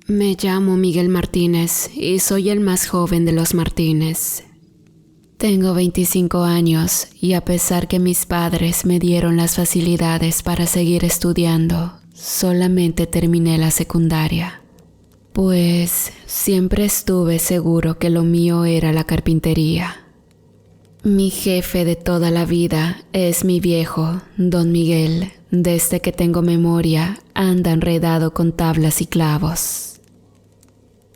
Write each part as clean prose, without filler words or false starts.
Me llamo Miguel Martínez y soy el más joven de los Martínez. Tengo 25 años y a pesar que mis padres me dieron las facilidades para seguir estudiando, solamente terminé la secundaria. Pues siempre estuve seguro que lo mío era la carpintería. Mi jefe de toda la vida es mi viejo, don Miguel. Desde que tengo memoria, anda enredado con tablas y clavos.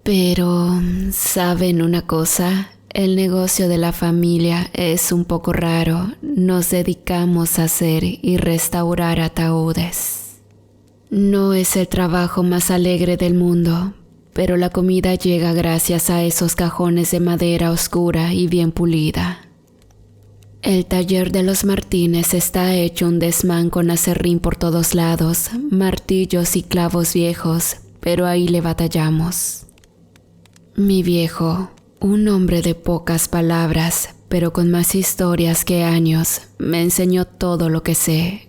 Pero, ¿saben una cosa? El negocio de la familia es un poco raro. Nos dedicamos a hacer y restaurar ataúdes. No es el trabajo más alegre del mundo, pero la comida llega gracias a esos cajones de madera oscura y bien pulida. El taller de los Martínez está hecho un desmán con aserrín por todos lados, martillos y clavos viejos, pero ahí le batallamos. Mi viejo, un hombre de pocas palabras, pero con más historias que años, me enseñó todo lo que sé.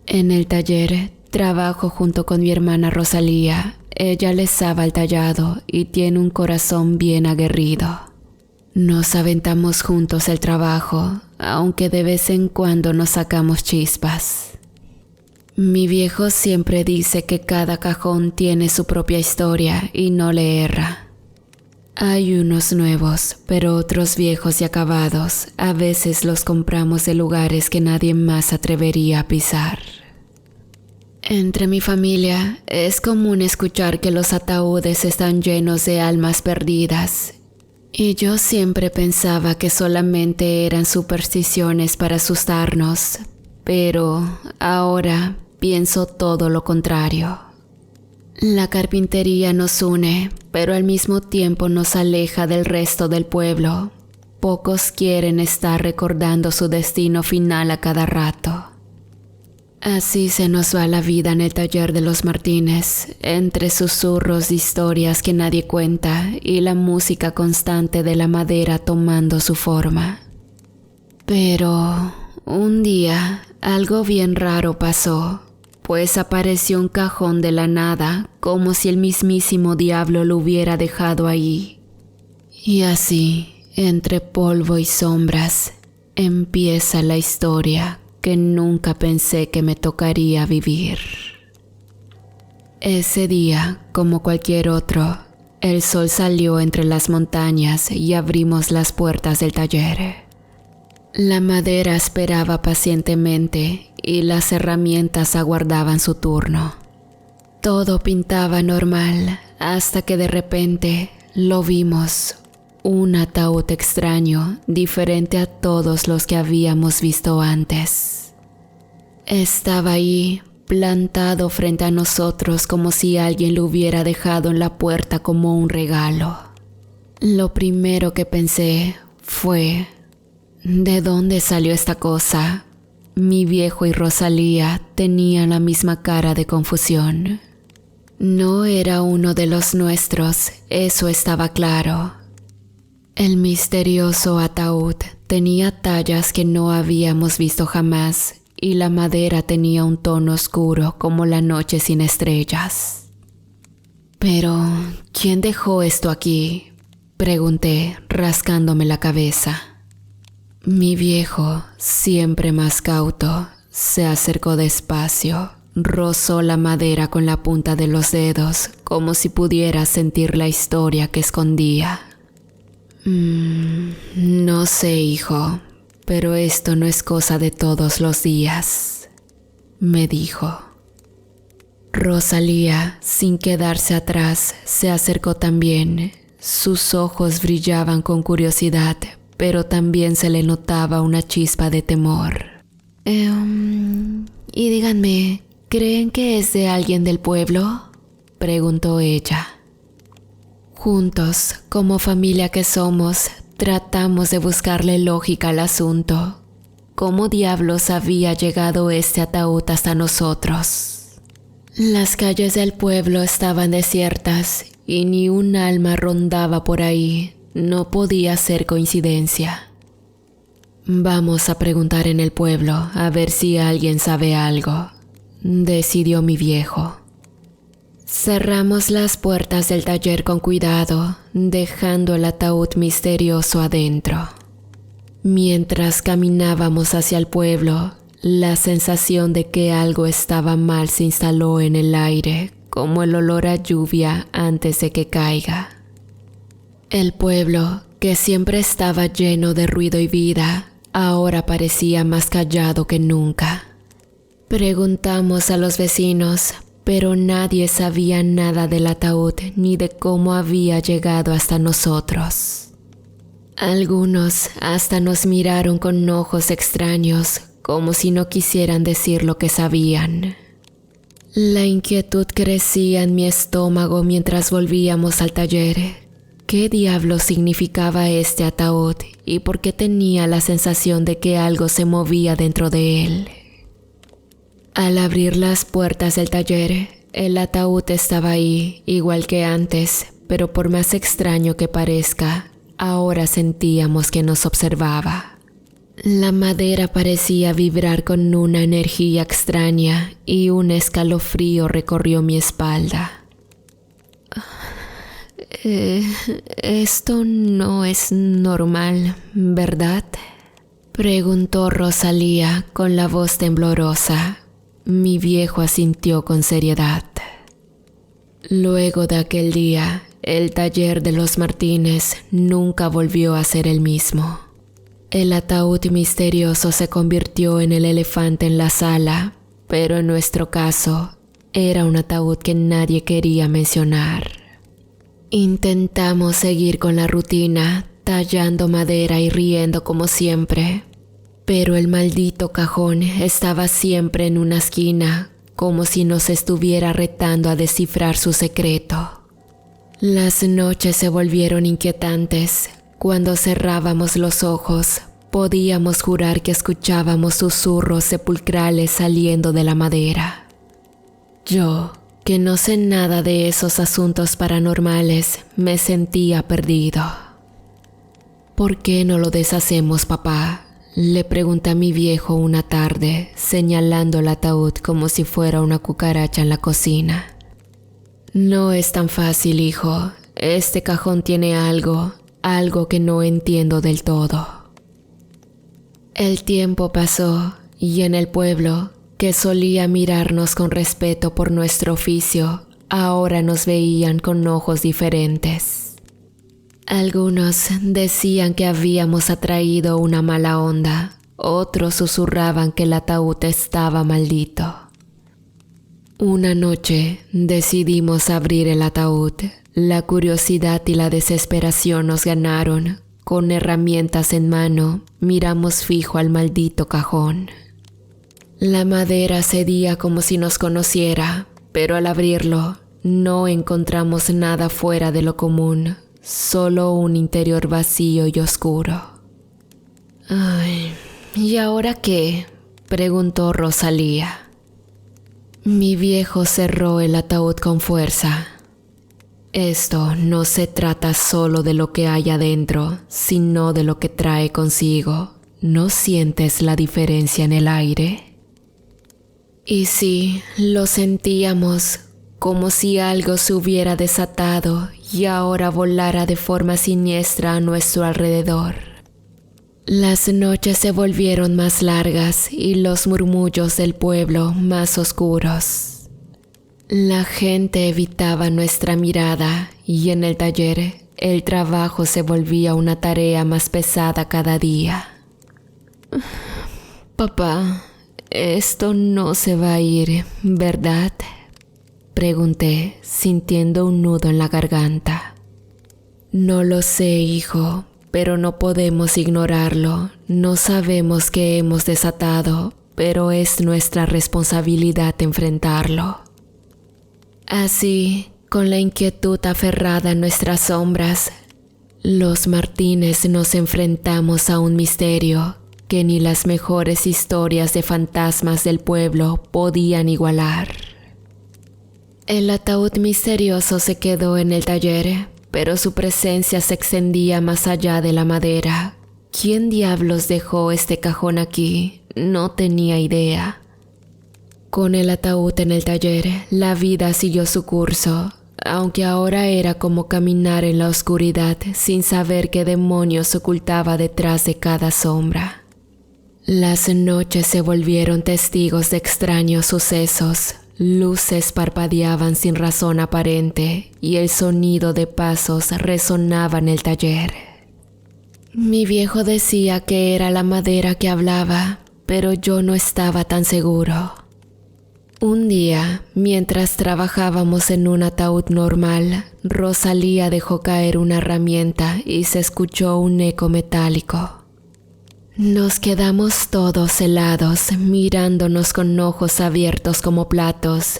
En el taller trabajo junto con mi hermana Rosalía. Ella le sabe al tallado y tiene un corazón bien aguerrido. Nos aventamos juntos el trabajo, aunque de vez en cuando nos sacamos chispas. Mi viejo siempre dice que cada cajón tiene su propia historia y no le erra. Hay unos nuevos, pero otros viejos y acabados, a veces los compramos de lugares que nadie más atrevería a pisar. Entre mi familia es común escuchar que los ataúdes están llenos de almas perdidas. Y yo siempre pensaba que solamente eran supersticiones para asustarnos, pero ahora pienso todo lo contrario. La carpintería nos une, pero al mismo tiempo nos aleja del resto del pueblo. Pocos quieren estar recordando su destino final a cada rato. Así se nos va la vida en el taller de los Martínez, entre susurros de historias que nadie cuenta y la música constante de la madera tomando su forma. Pero un día algo bien raro pasó, pues apareció un cajón de la nada, como si el mismísimo diablo lo hubiera dejado ahí. Y así, entre polvo y sombras, empieza la historia que nunca pensé que me tocaría vivir. Ese día, como cualquier otro, el sol salió entre las montañas y abrimos las puertas del taller. La madera esperaba pacientemente y las herramientas aguardaban su turno. Todo pintaba normal hasta que de repente lo vimos. Un ataúd extraño, diferente a todos los que habíamos visto antes. Estaba ahí, plantado frente a nosotros como si alguien lo hubiera dejado en la puerta como un regalo. Lo primero que pensé fue, ¿de dónde salió esta cosa? Mi viejo y Rosalía tenían la misma cara de confusión. No era uno de los nuestros, eso estaba claro. El misterioso ataúd tenía tallas que no habíamos visto jamás y la madera tenía un tono oscuro como la noche sin estrellas. Pero, ¿quién dejó esto aquí? Pregunté, rascándome la cabeza. Mi viejo, siempre más cauto, se acercó despacio, rozó la madera con la punta de los dedos como si pudiera sentir la historia que escondía. No sé, hijo, pero esto no es cosa de todos los días, me dijo. Rosalía, sin quedarse atrás, se acercó también. Sus ojos brillaban con curiosidad, pero también se le notaba una chispa de temor. Y díganme, ¿creen que es de alguien del pueblo?, preguntó ella. Juntos, como familia que somos, tratamos de buscarle lógica al asunto. ¿Cómo diablos había llegado este ataúd hasta nosotros? Las calles del pueblo estaban desiertas y ni un alma rondaba por ahí. No podía ser coincidencia. Vamos a preguntar en el pueblo a ver si alguien sabe algo, decidió mi viejo. Cerramos las puertas del taller con cuidado, dejando el ataúd misterioso adentro. Mientras caminábamos hacia el pueblo, la sensación de que algo estaba mal se instaló en el aire, como el olor a lluvia antes de que caiga. El pueblo, que siempre estaba lleno de ruido y vida, ahora parecía más callado que nunca. Preguntamos a los vecinos, pero nadie sabía nada del ataúd ni de cómo había llegado hasta nosotros. Algunos hasta nos miraron con ojos extraños, como si no quisieran decir lo que sabían. La inquietud crecía en mi estómago mientras volvíamos al taller. ¿Qué diablo significaba este ataúd y por qué tenía la sensación de que algo se movía dentro de él? Al abrir las puertas del taller, el ataúd estaba ahí, igual que antes, pero por más extraño que parezca, ahora sentíamos que nos observaba. La madera parecía vibrar con una energía extraña y un escalofrío recorrió mi espalda. Esto no es normal, ¿verdad?, preguntó Rosalía con la voz temblorosa. Mi viejo asintió con seriedad. Luego de aquel día, el taller de los Martínez nunca volvió a ser el mismo. El ataúd misterioso se convirtió en el elefante en la sala, pero en nuestro caso, era un ataúd que nadie quería mencionar. Intentamos seguir con la rutina, tallando madera y riendo como siempre, pero el maldito cajón estaba siempre en una esquina, como si nos estuviera retando a descifrar su secreto. Las noches se volvieron inquietantes. Cuando cerrábamos los ojos, podíamos jurar que escuchábamos susurros sepulcrales saliendo de la madera. Yo, que no sé nada de esos asuntos paranormales, me sentía perdido. ¿Por qué no lo deshacemos, papá?, le pregunté a mi viejo una tarde, señalando el ataúd como si fuera una cucaracha en la cocina. No es tan fácil, hijo. Este cajón tiene algo que no entiendo del todo. El tiempo pasó y en el pueblo, que solía mirarnos con respeto por nuestro oficio, ahora nos veían con ojos diferentes. Algunos decían que habíamos atraído una mala onda, otros susurraban que el ataúd estaba maldito. Una noche decidimos abrir el ataúd. La curiosidad y la desesperación nos ganaron. Con herramientas en mano, miramos fijo al maldito cajón. La madera cedía como si nos conociera, pero al abrirlo no encontramos nada fuera de lo común. Solo un interior vacío y oscuro. Ay, ¿y ahora qué?, preguntó Rosalía. Mi viejo cerró el ataúd con fuerza. Esto no se trata solo de lo que hay adentro, sino de lo que trae consigo. ¿No sientes la diferencia en el aire? Y sí, lo sentíamos, como si algo se hubiera desatado y ahora volara de forma siniestra a nuestro alrededor. Las noches se volvieron más largas y los murmullos del pueblo más oscuros. La gente evitaba nuestra mirada y en el taller el trabajo se volvía una tarea más pesada cada día. Papá, esto no se va a ir, ¿verdad?, pregunté, sintiendo un nudo en la garganta. No lo sé, hijo, pero no podemos ignorarlo. No sabemos qué hemos desatado, pero es nuestra responsabilidad enfrentarlo. Así, con la inquietud aferrada a nuestras sombras, los Martínez nos enfrentamos a un misterio que ni las mejores historias de fantasmas del pueblo podían igualar. El ataúd misterioso se quedó en el taller, pero su presencia se extendía más allá de la madera. ¿Quién diablos dejó este cajón aquí? No tenía idea. Con el ataúd en el taller, la vida siguió su curso, aunque ahora era como caminar en la oscuridad sin saber qué demonios se ocultaba detrás de cada sombra. Las noches se volvieron testigos de extraños sucesos. Luces parpadeaban sin razón aparente y el sonido de pasos resonaba en el taller. Mi viejo decía que era la madera que hablaba, pero yo no estaba tan seguro. Un día, mientras trabajábamos en un ataúd normal, Rosalía dejó caer una herramienta y se escuchó un eco metálico. Nos quedamos todos helados, mirándonos con ojos abiertos como platos.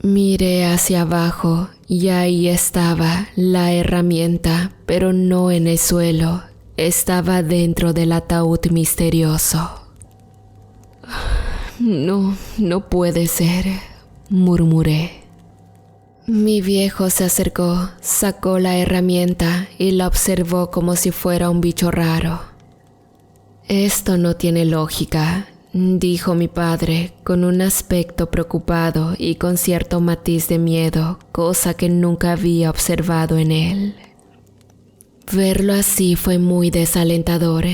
Miré hacia abajo y ahí estaba la herramienta, pero no en el suelo, estaba dentro del ataúd misterioso. No puede ser, murmuré. Mi viejo se acercó, sacó la herramienta y la observó como si fuera un bicho raro. Esto no tiene lógica, dijo mi padre con un aspecto preocupado y con cierto matiz de miedo, cosa que nunca había observado en él. Verlo así fue muy desalentador.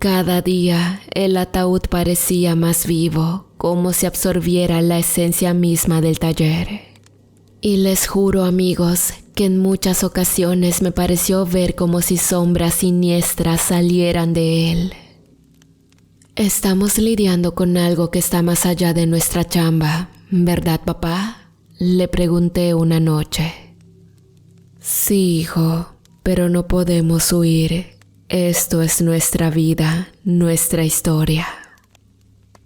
Cada día el ataúd parecía más vivo, como si absorbiera la esencia misma del taller. Y les juro, amigos, que en muchas ocasiones me pareció ver como si sombras siniestras salieran de él. Estamos lidiando con algo que está más allá de nuestra chamba, ¿verdad, papá? Le pregunté una noche. Sí, hijo, pero no podemos huir. Esto es nuestra vida, nuestra historia.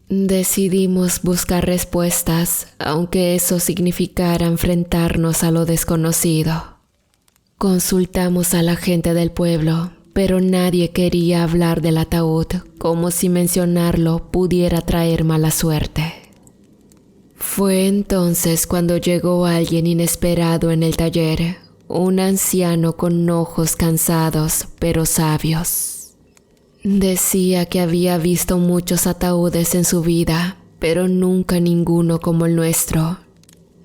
Decidimos buscar respuestas, aunque eso significara enfrentarnos a lo desconocido. Consultamos a la gente del pueblo, pero nadie quería hablar del ataúd, como si mencionarlo pudiera traer mala suerte. Fue entonces cuando llegó alguien inesperado en el taller, un anciano con ojos cansados pero sabios. Decía que había visto muchos ataúdes en su vida, pero nunca ninguno como el nuestro.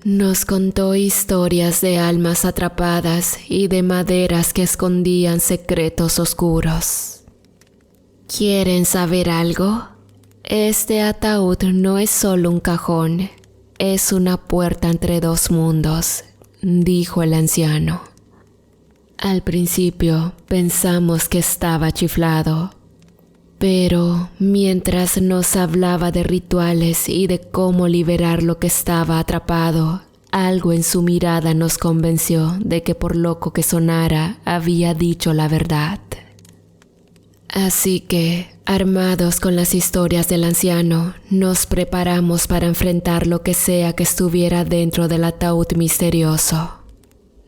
Nos contó historias de almas atrapadas y de maderas que escondían secretos oscuros. ¿Quieren saber algo? Este ataúd no es solo un cajón, es una puerta entre dos mundos, dijo el anciano. Al principio pensamos que estaba chiflado, pero mientras nos hablaba de rituales y de cómo liberar lo que estaba atrapado, algo en su mirada nos convenció de que por loco que sonara, había dicho la verdad. Así que, armados con las historias del anciano, nos preparamos para enfrentar lo que sea que estuviera dentro del ataúd misterioso.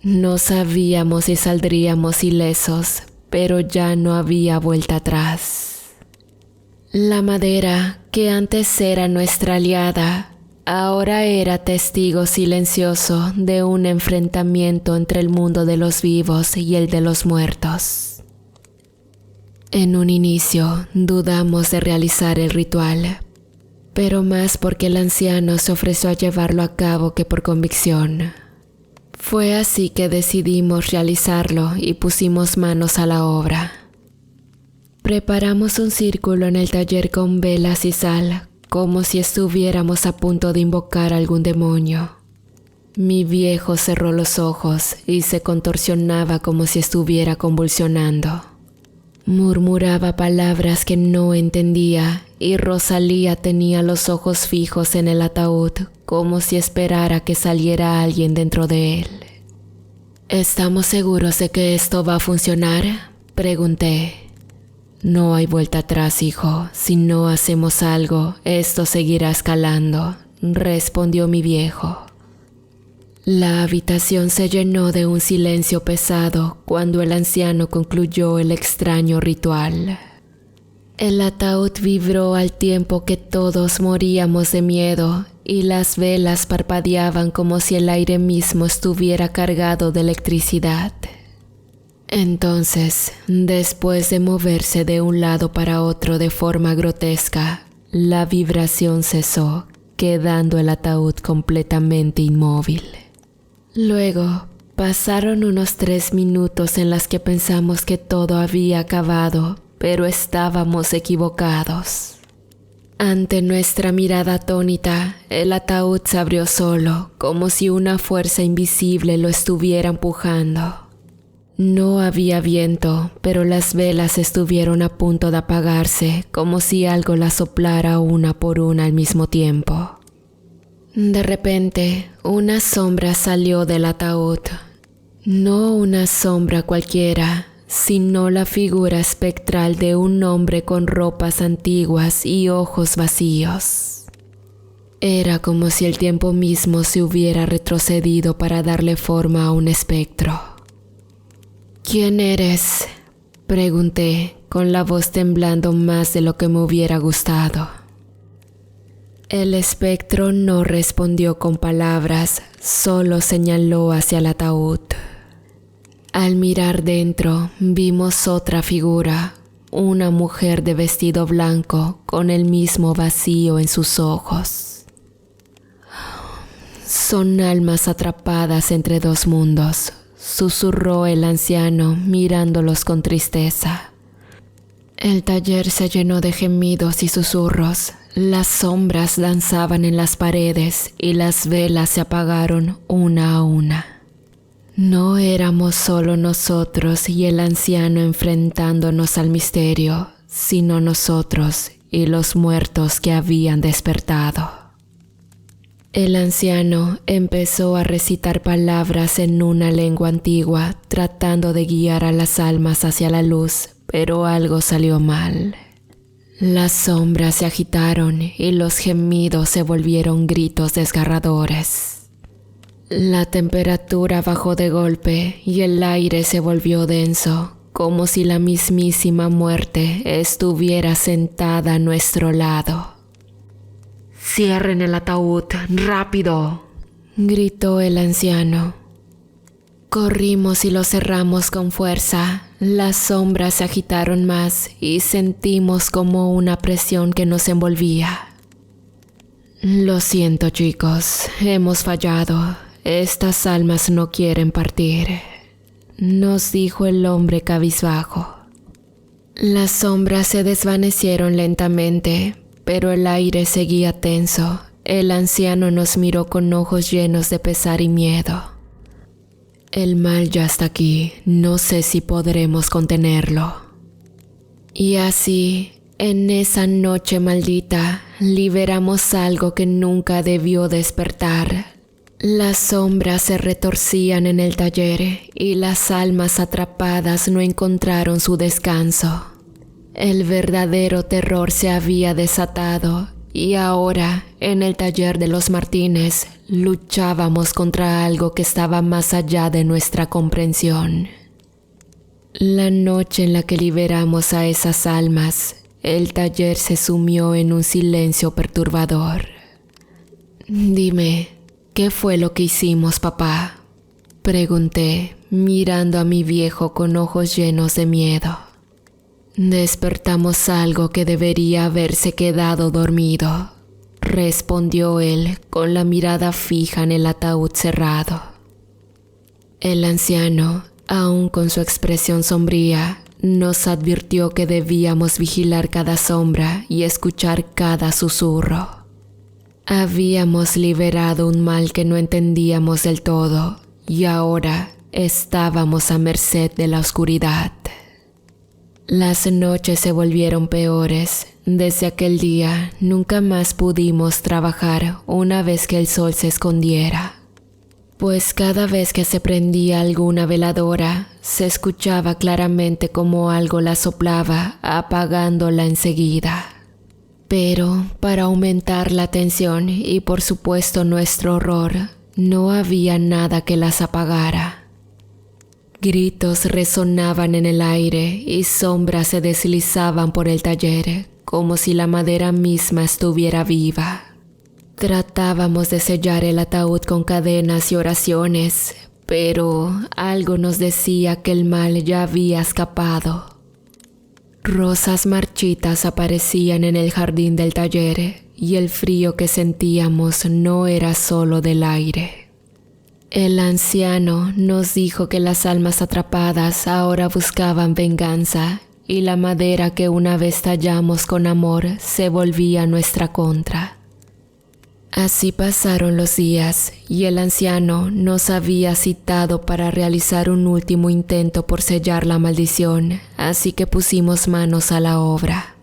No sabíamos si saldríamos ilesos, pero ya no había vuelta atrás. La madera, que antes era nuestra aliada, ahora era testigo silencioso de un enfrentamiento entre el mundo de los vivos y el de los muertos. En un inicio dudamos de realizar el ritual, pero más porque el anciano se ofreció a llevarlo a cabo que por convicción. Fue así que decidimos realizarlo y pusimos manos a la obra. Preparamos un círculo en el taller con velas y sal, como si estuviéramos a punto de invocar a algún demonio. Mi viejo cerró los ojos y se contorsionaba como si estuviera convulsionando. Murmuraba palabras que no entendía y Rosalía tenía los ojos fijos en el ataúd, como si esperara que saliera alguien dentro de él. ¿Estamos seguros de que esto va a funcionar?, pregunté. No hay vuelta atrás, hijo. Si no hacemos algo, esto seguirá escalando, respondió mi viejo. La habitación se llenó de un silencio pesado cuando el anciano concluyó el extraño ritual. El ataúd vibró al tiempo que todos moríamos de miedo y las velas parpadeaban como si el aire mismo estuviera cargado de electricidad. Entonces, después de moverse de un lado para otro de forma grotesca, la vibración cesó, quedando el ataúd completamente inmóvil. Luego, pasaron unos 3 minutos en los que pensamos que todo había acabado, pero estábamos equivocados. Ante nuestra mirada atónita, el ataúd se abrió solo, como si una fuerza invisible lo estuviera empujando. No había viento, pero las velas estuvieron a punto de apagarse, como si algo las soplara una por una al mismo tiempo. De repente, una sombra salió del ataúd. No una sombra cualquiera, sino la figura espectral de un hombre con ropas antiguas y ojos vacíos. Era como si el tiempo mismo se hubiera retrocedido para darle forma a un espectro. ¿Quién eres?, pregunté, con la voz temblando más de lo que me hubiera gustado. El espectro no respondió con palabras, solo señaló hacia el ataúd. Al mirar dentro, vimos otra figura, una mujer de vestido blanco con el mismo vacío en sus ojos. Son almas atrapadas entre 2 mundos, susurró el anciano mirándolos con tristeza. El taller se llenó de gemidos y susurros, las sombras danzaban en las paredes y las velas se apagaron una a una. No éramos solo nosotros y el anciano enfrentándonos al misterio, sino nosotros y los muertos que habían despertado. El anciano empezó a recitar palabras en una lengua antigua, tratando de guiar a las almas hacia la luz, pero algo salió mal. Las sombras se agitaron y los gemidos se volvieron gritos desgarradores. La temperatura bajó de golpe y el aire se volvió denso, como si la mismísima muerte estuviera sentada a nuestro lado. «¡Cierren el ataúd, rápido!», gritó el anciano. Corrimos y lo cerramos con fuerza. Las sombras se agitaron más y sentimos como una presión que nos envolvía. «Lo siento, chicos, hemos fallado. Estas almas no quieren partir», nos dijo el hombre cabizbajo. Las sombras se desvanecieron lentamente, pero el aire seguía tenso. El anciano nos miró con ojos llenos de pesar y miedo. «El mal ya está aquí, no sé si podremos contenerlo». Y así, en esa noche maldita, liberamos algo que nunca debió despertar. Las sombras se retorcían en el taller y las almas atrapadas no encontraron su descanso. El verdadero terror se había desatado y ahora, en el taller de los Martínez, luchábamos contra algo que estaba más allá de nuestra comprensión. La noche en la que liberamos a esas almas, el taller se sumió en un silencio perturbador. «Dime, ¿qué fue lo que hicimos, papá?», pregunté, mirando a mi viejo con ojos llenos de miedo. «Despertamos algo que debería haberse quedado dormido», respondió él con la mirada fija en el ataúd cerrado. El anciano, aún con su expresión sombría, nos advirtió que debíamos vigilar cada sombra y escuchar cada susurro. Habíamos liberado un mal que no entendíamos del todo y ahora estábamos a merced de la oscuridad. Las noches se volvieron peores. Desde aquel día nunca más pudimos trabajar una vez que el sol se escondiera, pues cada vez que se prendía alguna veladora, se escuchaba claramente como algo la soplaba, apagándola enseguida. Pero para aumentar la tensión y por supuesto nuestro horror, no había nada que las apagara. Gritos resonaban en el aire y sombras se deslizaban por el taller, como si la madera misma estuviera viva. Tratábamos de sellar el ataúd con cadenas y oraciones, pero algo nos decía que el mal ya había escapado. Rosas marchitas aparecían en el jardín del taller y el frío que sentíamos no era solo del aire. El anciano nos dijo que las almas atrapadas ahora buscaban venganza y la madera que una vez tallamos con amor se volvía nuestra contra. Así pasaron los días y el anciano nos había citado para realizar un último intento por sellar la maldición, así que pusimos manos a la obra.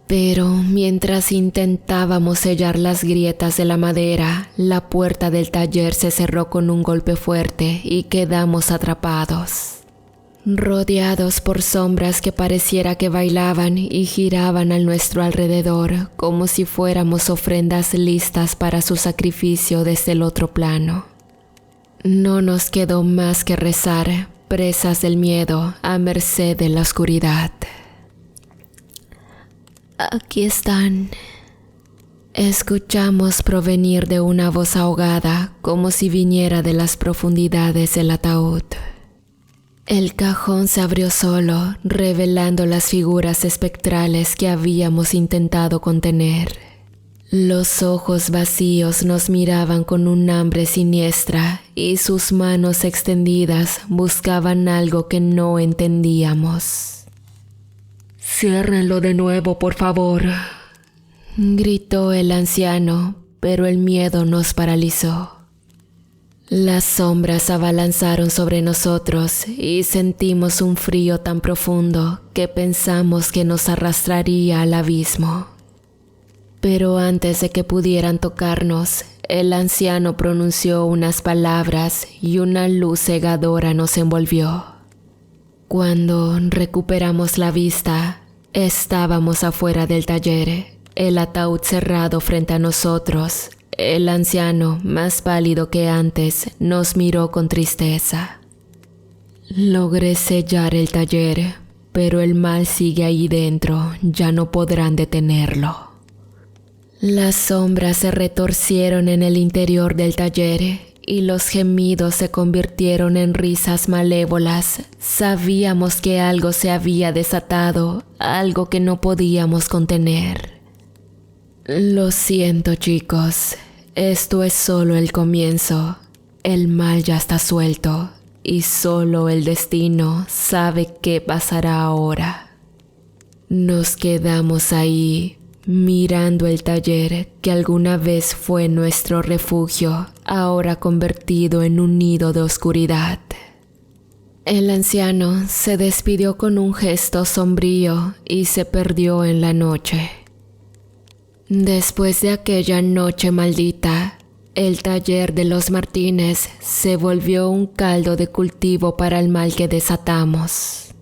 Pero mientras intentábamos sellar las grietas de la madera, la puerta del taller se cerró con un golpe fuerte y quedamos atrapados. Rodeados por sombras que pareciera que bailaban y giraban a nuestro alrededor como si fuéramos ofrendas listas para su sacrificio desde el otro plano. No nos quedó más que rezar, presas del miedo, a merced de la oscuridad. Aquí están. Escuchamos provenir de una voz ahogada como si viniera de las profundidades del ataúd. El cajón se abrió solo, revelando las figuras espectrales que habíamos intentado contener. Los ojos vacíos nos miraban con un hambre siniestra y sus manos extendidas buscaban algo que no entendíamos. «Ciérrenlo de nuevo, por favor», gritó el anciano, pero el miedo nos paralizó. Las sombras se abalanzaron sobre nosotros y sentimos un frío tan profundo que pensamos que nos arrastraría al abismo. Pero antes de que pudieran tocarnos, el anciano pronunció unas palabras y una luz cegadora nos envolvió. Cuando recuperamos la vista, estábamos afuera del taller, el ataúd cerrado frente a nosotros. El anciano, más pálido que antes, nos miró con tristeza. Logré sellar el taller, pero el mal sigue ahí dentro, ya no podrán detenerlo. Las sombras se retorcieron en el interior del taller y los gemidos se convirtieron en risas malévolas. Sabíamos que algo se había desatado, algo que no podíamos contener. Lo siento, chicos. Esto es solo el comienzo. El mal ya está suelto y solo el destino sabe qué pasará ahora. Nos quedamos ahí, mirando el taller que alguna vez fue nuestro refugio, ahora convertido en un nido de oscuridad. El anciano se despidió con un gesto sombrío y se perdió en la noche. Después de aquella noche maldita, el taller de los Martínez se volvió un caldo de cultivo para el mal que desatamos.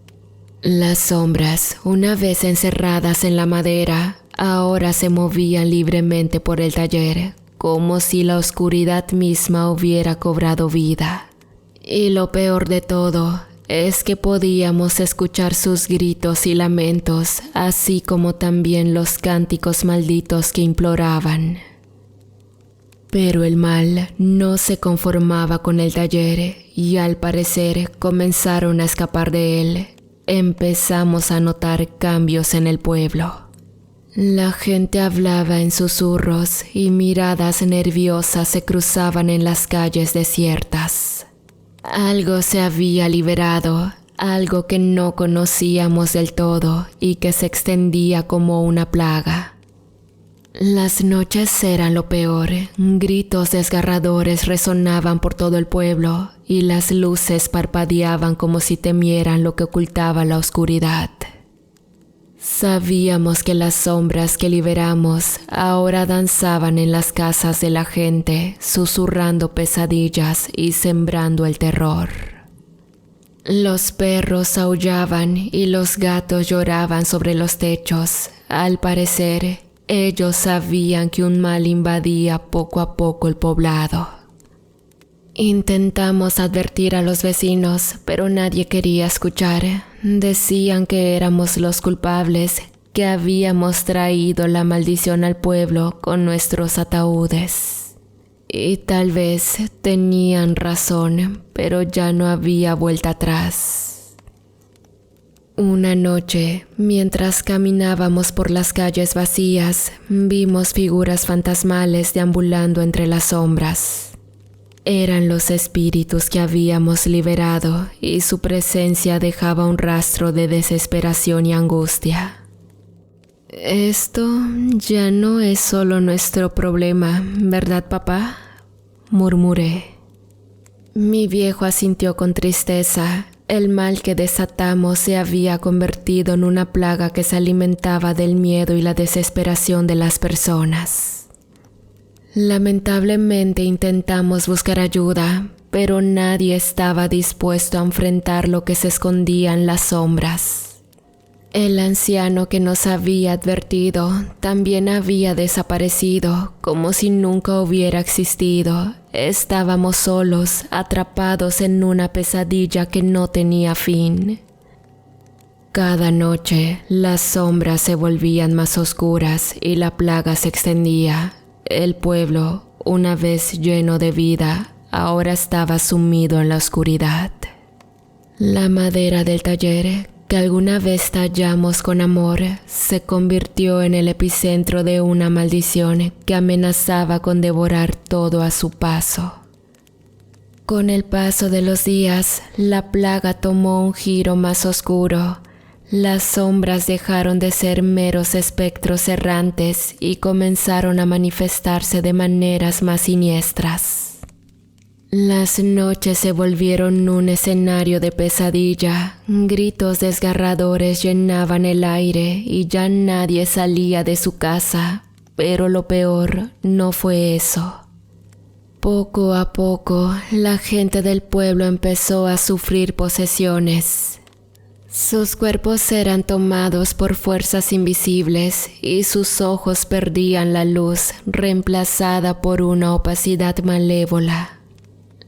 Las sombras, una vez encerradas en la madera, ahora se movían libremente por el taller, como si la oscuridad misma hubiera cobrado vida. Y lo peor de todo es que podíamos escuchar sus gritos y lamentos, así como también los cánticos malditos que imploraban. Pero el mal no se conformaba con el taller y al parecer comenzaron a escapar de él. Empezamos a notar cambios en el pueblo. La gente hablaba en susurros y miradas nerviosas se cruzaban en las calles desiertas. Algo se había liberado, algo que no conocíamos del todo y que se extendía como una plaga. Las noches eran lo peor, gritos desgarradores resonaban por todo el pueblo y las luces parpadeaban como si temieran lo que ocultaba la oscuridad. Sabíamos que las sombras que liberamos ahora danzaban en las casas de la gente, susurrando pesadillas y sembrando el terror. Los perros aullaban y los gatos lloraban sobre los techos. Al parecer, ellos sabían que un mal invadía poco a poco el poblado. Intentamos advertir a los vecinos, pero nadie quería escuchar. Decían que éramos los culpables, que habíamos traído la maldición al pueblo con nuestros ataúdes. Y tal vez tenían razón, pero ya no había vuelta atrás. Una noche, mientras caminábamos por las calles vacías, vimos figuras fantasmales deambulando entre las sombras. Eran los espíritus que habíamos liberado y su presencia dejaba un rastro de desesperación y angustia. Esto ya no es solo nuestro problema, ¿verdad, papá?, murmuré. Mi viejo asintió con tristeza. El mal que desatamos se había convertido en una plaga que se alimentaba del miedo y la desesperación de las personas. Lamentablemente intentamos buscar ayuda, pero nadie estaba dispuesto a enfrentar lo que se escondía en las sombras. El anciano que nos había advertido también había desaparecido, como si nunca hubiera existido. Estábamos solos, atrapados en una pesadilla que no tenía fin. Cada noche, las sombras se volvían más oscuras y la plaga se extendía. El pueblo, una vez lleno de vida, ahora estaba sumido en la oscuridad. La madera del taller, que alguna vez tallamos con amor, se convirtió en el epicentro de una maldición que amenazaba con devorar todo a su paso. Con el paso de los días, la plaga tomó un giro más oscuro. Las sombras dejaron de ser meros espectros errantes y comenzaron a manifestarse de maneras más siniestras. Las noches se volvieron un escenario de pesadilla. Gritos desgarradores llenaban el aire y ya nadie salía de su casa. Pero lo peor no fue eso. Poco a poco, la gente del pueblo empezó a sufrir posesiones. Sus cuerpos eran tomados por fuerzas invisibles y sus ojos perdían la luz, reemplazada por una opacidad malévola.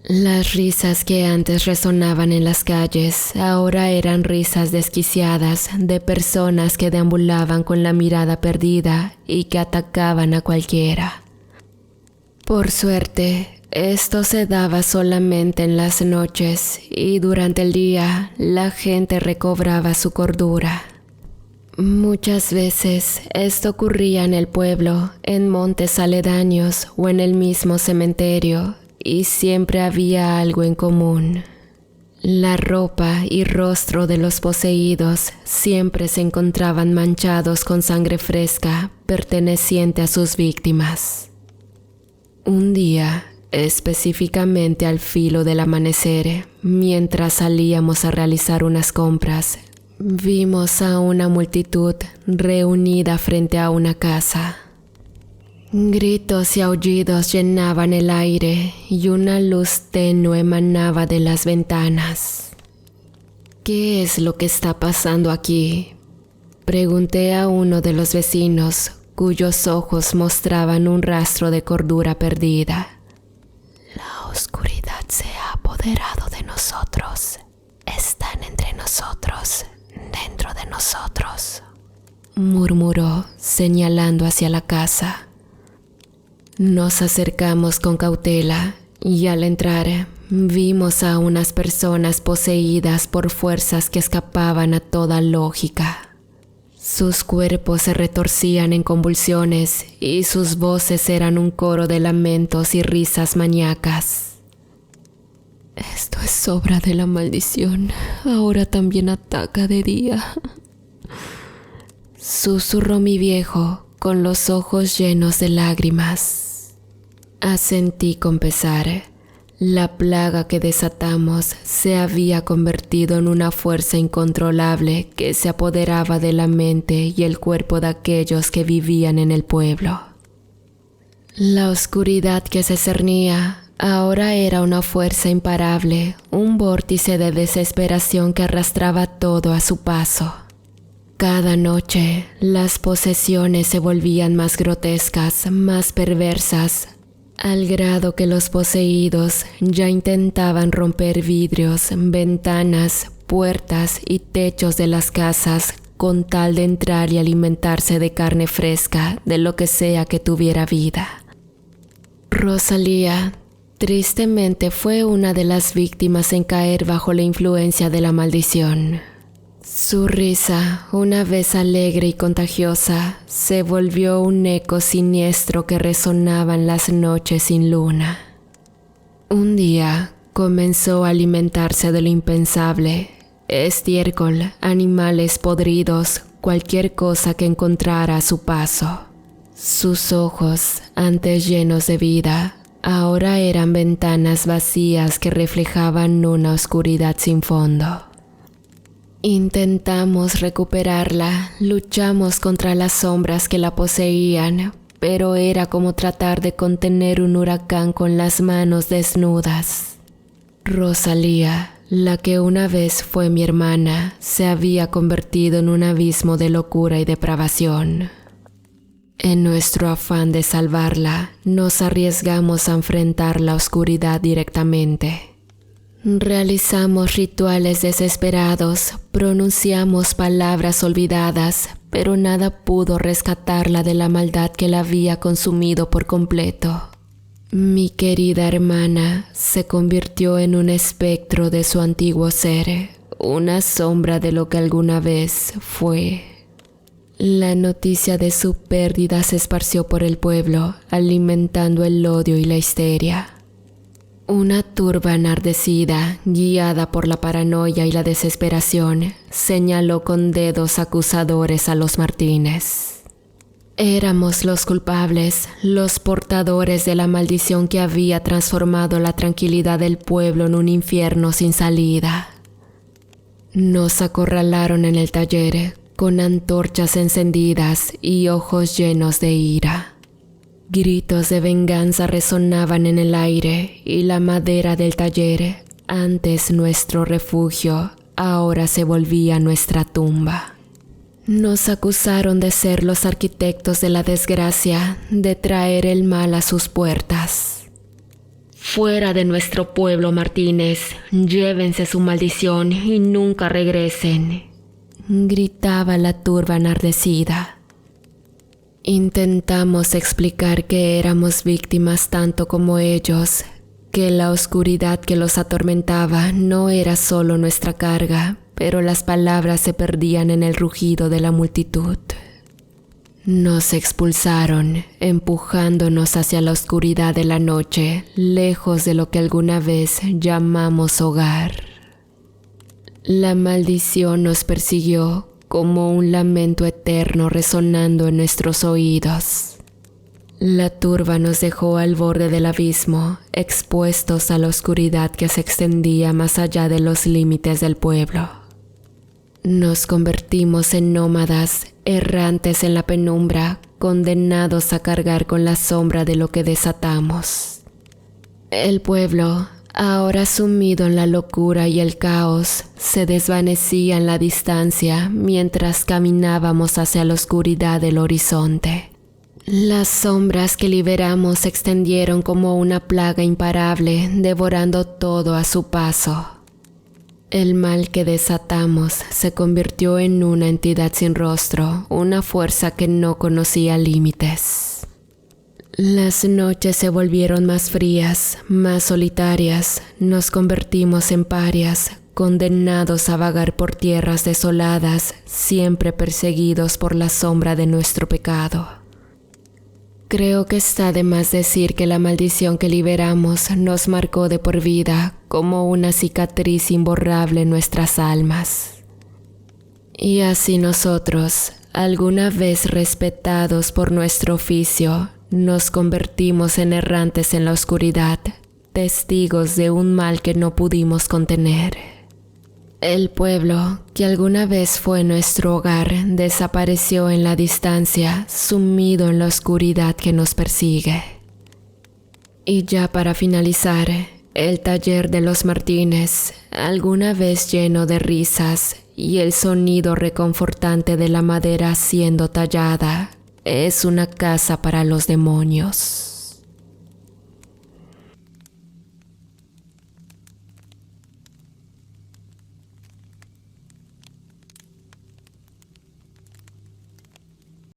Las risas que antes resonaban en las calles ahora eran risas desquiciadas de personas que deambulaban con la mirada perdida y que atacaban a cualquiera. Por suerte, esto se daba solamente en las noches y durante el día la gente recobraba su cordura. Muchas veces esto ocurría en el pueblo, en montes aledaños o en el mismo cementerio. Y siempre había algo en común. La ropa y rostro de los poseídos siempre se encontraban manchados con sangre fresca perteneciente a sus víctimas. Un día, específicamente al filo del amanecer, mientras salíamos a realizar unas compras, vimos a una multitud reunida frente a una casa. Gritos y aullidos llenaban el aire y una luz tenue emanaba de las ventanas. ¿Qué es lo que está pasando aquí?, pregunté a uno de los vecinos, cuyos ojos mostraban un rastro de cordura perdida. La oscuridad se ha apoderado de nosotros. Están entre nosotros, dentro de nosotros, murmuró, señalando hacia la casa. Nos acercamos con cautela y al entrar vimos a unas personas poseídas por fuerzas que escapaban a toda lógica. Sus cuerpos se retorcían en convulsiones y sus voces eran un coro de lamentos y risas maníacas. Esto es obra de la maldición, ahora también ataca de día, susurró mi viejo con los ojos llenos de lágrimas. Asentí con pesar. La plaga que desatamos se había convertido en una fuerza incontrolable que se apoderaba de la mente y el cuerpo de aquellos que vivían en el pueblo. La oscuridad que se cernía ahora era una fuerza imparable, un vórtice de desesperación que arrastraba todo a su paso. Cada noche, las posesiones se volvían más grotescas, más perversas, al grado que los poseídos ya intentaban romper vidrios, ventanas, puertas y techos de las casas con tal de entrar y alimentarse de carne fresca de lo que sea que tuviera vida. Rosalía, tristemente, fue una de las víctimas en caer bajo la influencia de la maldición. Su risa, una vez alegre y contagiosa, se volvió un eco siniestro que resonaba en las noches sin luna. Un día comenzó a alimentarse de lo impensable, estiércol, animales podridos, cualquier cosa que encontrara a su paso. Sus ojos, antes llenos de vida, ahora eran ventanas vacías que reflejaban una oscuridad sin fondo. Intentamos recuperarla, luchamos contra las sombras que la poseían, pero era como tratar de contener un huracán con las manos desnudas. Rosalía, la que una vez fue mi hermana, se había convertido en un abismo de locura y depravación. En nuestro afán de salvarla, nos arriesgamos a enfrentar la oscuridad directamente. Realizamos rituales desesperados, pronunciamos palabras olvidadas, pero nada pudo rescatarla de la maldad que la había consumido por completo. Mi querida hermana se convirtió en un espectro de su antiguo ser, una sombra de lo que alguna vez fue. La noticia de su pérdida se esparció por el pueblo, alimentando el odio y la histeria. Una turba enardecida, guiada por la paranoia y la desesperación, señaló con dedos acusadores a los Martínez. Éramos los culpables, los portadores de la maldición que había transformado la tranquilidad del pueblo en un infierno sin salida. Nos acorralaron en el taller, con antorchas encendidas y ojos llenos de ira. Gritos de venganza resonaban en el aire y la madera del taller, antes nuestro refugio, ahora se volvía nuestra tumba. Nos acusaron de ser los arquitectos de la desgracia, de traer el mal a sus puertas. Fuera de nuestro pueblo, Martínez, llévense su maldición y nunca regresen, gritaba la turba enardecida. Intentamos explicar que éramos víctimas tanto como ellos, que la oscuridad que los atormentaba no era solo nuestra carga, pero las palabras se perdían en el rugido de la multitud. Nos expulsaron, empujándonos hacia la oscuridad de la noche, lejos de lo que alguna vez llamamos hogar. La maldición nos persiguió, como un lamento eterno resonando en nuestros oídos. La turba nos dejó al borde del abismo, expuestos a la oscuridad que se extendía más allá de los límites del pueblo. Nos convertimos en nómadas, errantes en la penumbra, condenados a cargar con la sombra de lo que desatamos. El pueblo, ahora sumido en la locura y el caos, se desvanecía en la distancia mientras caminábamos hacia la oscuridad del horizonte. Las sombras que liberamos se extendieron como una plaga imparable, devorando todo a su paso. El mal que desatamos se convirtió en una entidad sin rostro, una fuerza que no conocía límites. Las noches se volvieron más frías, más solitarias, nos convertimos en parias, condenados a vagar por tierras desoladas, siempre perseguidos por la sombra de nuestro pecado. Creo que está de más decir que la maldición que liberamos nos marcó de por vida como una cicatriz imborrable en nuestras almas. Y así nosotros, alguna vez respetados por nuestro oficio, nos convertimos en errantes en la oscuridad, testigos de un mal que no pudimos contener. El pueblo, que alguna vez fue nuestro hogar, desapareció en la distancia, sumido en la oscuridad que nos persigue. Y ya para finalizar, el taller de los Martínez, alguna vez lleno de risas y el sonido reconfortante de la madera siendo tallada, es una casa para los demonios.